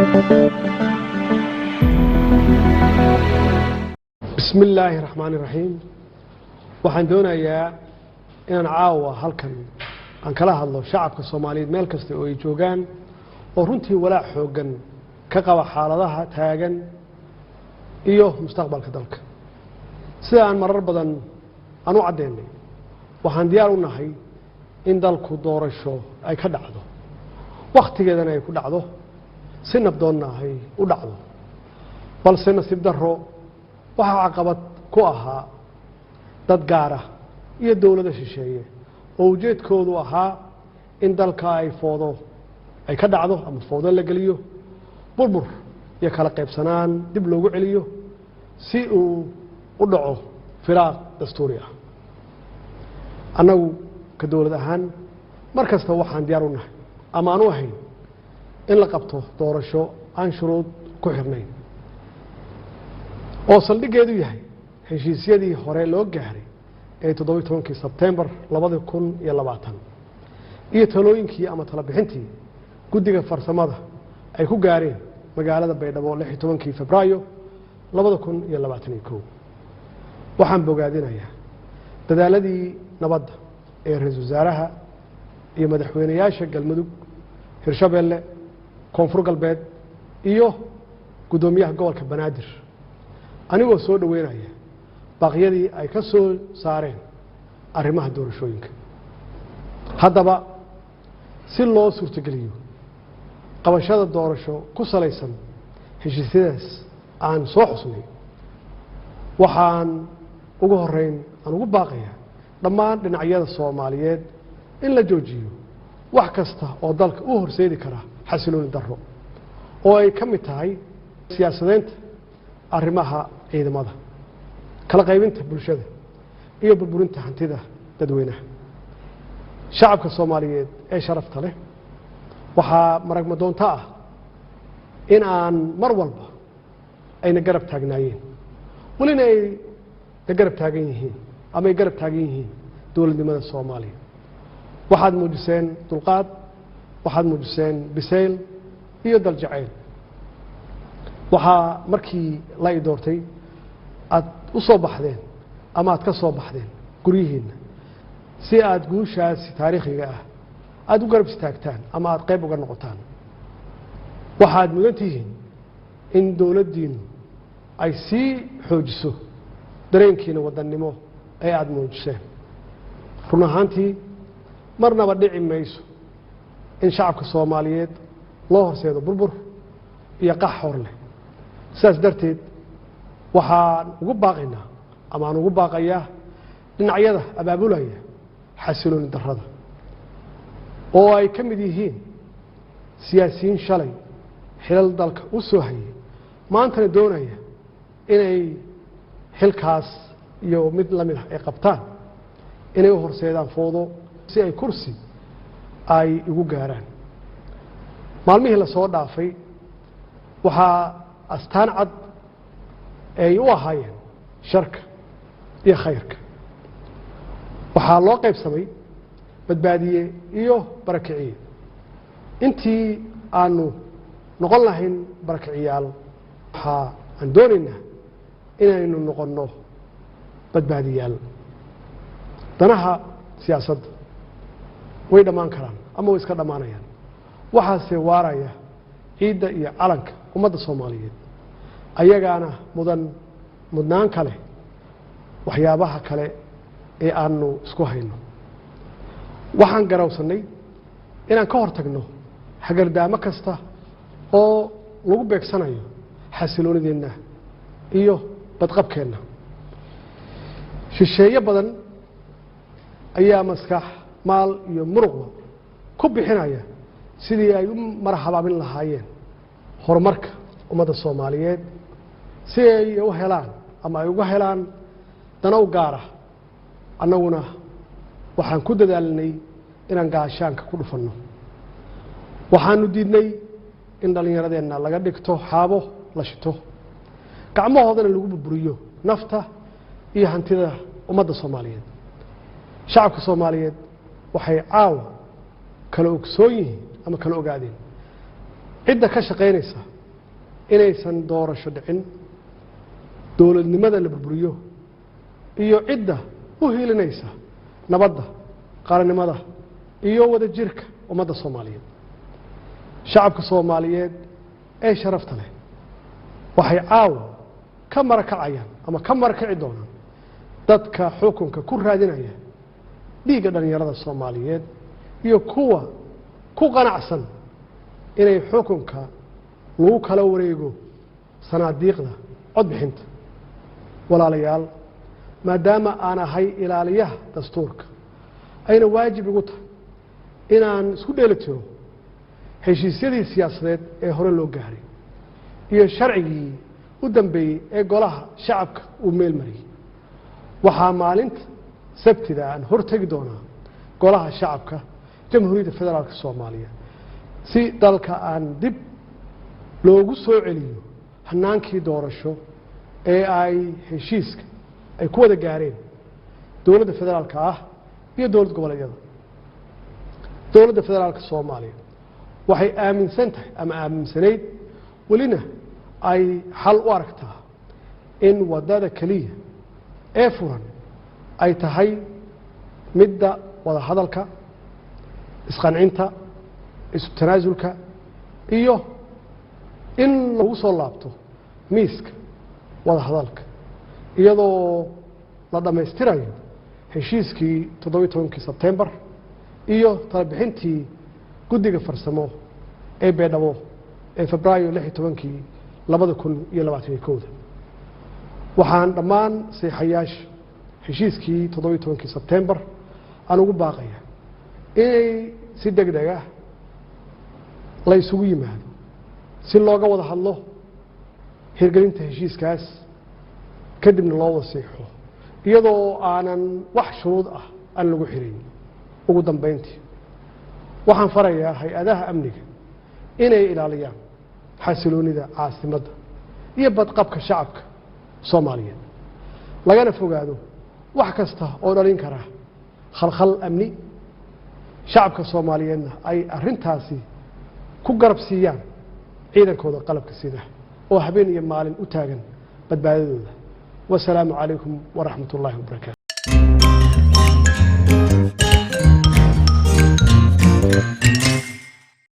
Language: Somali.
بسم الله الرحمن الرحيم waxaan doonayaa inaan caawa halkan aan kala hadlo shacabka Soomaaliyeed meel kasta oo ay joogaan oo runtii walaac xoogan ka qaba xaaladaha taagan iyo mustaqbalka dalka sida aan marar badan aan u cadeynay waxaan diyaar u nahay in dalku doorasho ay ka dhacdo waqtigeedana ay ku dhacdo si nabdoonna ay u dhacdo balse nasiib darro waxa caqabad ku ahaa dad gaar ah iyo dawladda shisheeye oo ujeedkoodu ahaa in dalka ay foodo ay ka dhacdo ama foodo la geliyo burbur iyo kala qaybsanaan dib loogu celiyo si uu u dhaco firaaq dastuuri ah annagu ka dawlad ahaan markasta waxaan diyaar u nahay ama aan u ahayn in la qabto doorasho aan shuruud ku xirnayn oo saldhigeedu yahay heshiisyadii hore loo gaaray ee 17 Sebtembar 2020 iyo talooyinkii ama talo bixintii guddiga farsamada ay ku gaareen magaalada Baydhabo 16 Febraayo 2021 waxaan bogaadinayaa dadaaladii nabadda ee ra'iisul wasaaraha iyo madaxweynayaasha galmudug Hirshabelle Koonfur Galbeed iyo gudoomiyaha gobolka Banaadir anigoo soo dhaweynaya baqyadii ay ka soo saareen arrimaha doorashooyinka haddaba si loo suurtageliyo qabashada doorasho ku salaysan heshiisyadaas aan soo xusnay waxaan ugu horeyn aan ugu baaqayaa dhammaan dhinacyada Soomaaliyeed in la joojiyo wax kasta oo dalka u horseedi kara xasilooni darro oo ay ka mid tahay siyaasadeynta arrimaha ciidamada kala qaybinta bulshada iyo burburinta hantida dadweynaha shacabka Soomaaliyeed ee sharafta leh waxa maragma doonta ah in aan mar walba ayna garab taagnaayeen walina ay garab taagan yihiin ama ay garab taagan yihiin dawladnimada Soomaaliya waxaad muujiseen dulqaad waxaad muujiseen bisayl iyo dal jacayl waxa markii la doortay aad u soo baxdeen ama aad ka soo baxdeen guriyihiina si aad guushaas taariikhiga ah aad u garab istaagtaan ama aad qayb uga noqotaan waxaad mudan tihiin in dawladdiinu ay sii xoojiso dareenkiina wadannimo ee aad muujiseen run ahaantii marnaba dhici mayso in shacabka Soomaaliyeed loo horseedo burbur iyo qax hor leh sidaas darteed waxaan ugu baaqaynaa ama aan ugu baaqayaa dhinacyada abaabulaya xasilooni darrada oo ay ka mid yihiin siyaasiyiin shalay xilal dalka u soo hayay maantana doonaya inay xilkaas iyo mid la mid ah ay qabtaan inay u horseedaan foodo si ay kursi ay ugu gaaraan maalmihii la soo dhaafay waxaa astaan cad ay u ahaayeen sharka iyo khayrka waxaa loo qaybsamay badbaadiye iyo barakiciye intii aanu noqon lahayn barakiciyaal waxaa aan doonaynaa inaynu noqonno badbaadiyaal danaha siyaasadda way dhammaan karaan ama way iska dhammaanayaan waxaase waaraya ciidda iyo calanka ummadda Soomaaliyeed ayagaana mudnaan kale waxyaabaha kale ee aanu isku hayno waxaan garawsanay inaan ka hortagno hagardaamo kasta oo lagu beegsanayo xasiloonideenna iyo badqabkeenna shisheeye badan ayaa maskax maal iyo muruqba ku bixinaya sidii ay u marhabaabin lahaayeen horumarka ummadda Soomaaliyeed si ay u helaan ama ay uga helaan danaw gaar ah annaguna waxaan ku dadaalnay inaan gaashaanka ku dhufanno waxaanu diidnay in dhalinyaradeenna laga dhigto xaabo la shito gacmahoodana lagu burburiyo nafta iyo hantida ummadda Soomaaliyeed shacabka Soomaaliyeed waxay caawa kala ogsoon yihiin ama kala ogaadeen cidda ka shaqaynaysa inaysan doorasho dhicin dowladnimada la burburiyo iyo cidda u hiilinaysa nabadda qaranimada iyo wada jirka ummadda Soomaaliyeed shacabka Soomaaliyeed ee sharafta leh waxay caawa ka marakacayaan ama ka marakaci doonaan dadka xukunka ku raadinaya dhiigga dhalinyarada Soomaaliyeed iyo kuwa ku qanacsan inay xukunka lagu kala wareego sanaadiiqda cod bixinta walaalayaal maadaama aan ahay ilaaliyaha dastuurka ayna waajib igu tahay inaan isku dheelitiro heshiisyadii siyaasadeed ee hore loo gaaray iyo sharcigii u dambeeyey ee golaha shacabka uu meel mariyay waxaa maalinta sabtida aan hortagi doonaa golaha shacabka jamhuuriyadda federaalka Soomaaliya si dalka aan dib loogu soo celiyo hanaankii doorasho ee ay heshiiska ay ku wada gaareen dowladda federaalka ah iyo dowlad goboleedyada dowladda federaalka Soomaaliya waxay aaminsan tahay ama aaminsanayd walina ay xal u aragtaa in wadada kaliya ee furan ay tahay midda wada hadalka isqancinta isu tanaasulka iyo in lagu soo laabto miiska wada hadalka iyadoo la dhameystirayo heshiiskii 17 Sebtembar iyo talabixintii guddiga farsamo ee Beedhabo ee Febraayo 16 2021 waxaan dhammaan saxiixayaasha heshiiskii 17 Sebtembar aan ugu baaqaya inay si degdeg ah la isugu yimaado si looga wada hadlo hirgelinta heshiiskaas kadibna loo wasiixo iyadoo aanan wax shuruud ah aan lagu xirin ugu dambeyntii waxaan farayaa hay'adaha amniga inay ilaaliyaan xasiloonida caasimadda iyo badqabka shacabka Soomaaliyeed lagana fogaado wax kasta oo dhalin kara khalkhal amni shacabka Soomaaliyeedna ay arintaasi ku garab siiyaan ciidankooda qalabka sida oo habeen iyo maalin u taagan badbaadadooda wassalaamu calaykum wa rahmatullaahi wa barakaatuh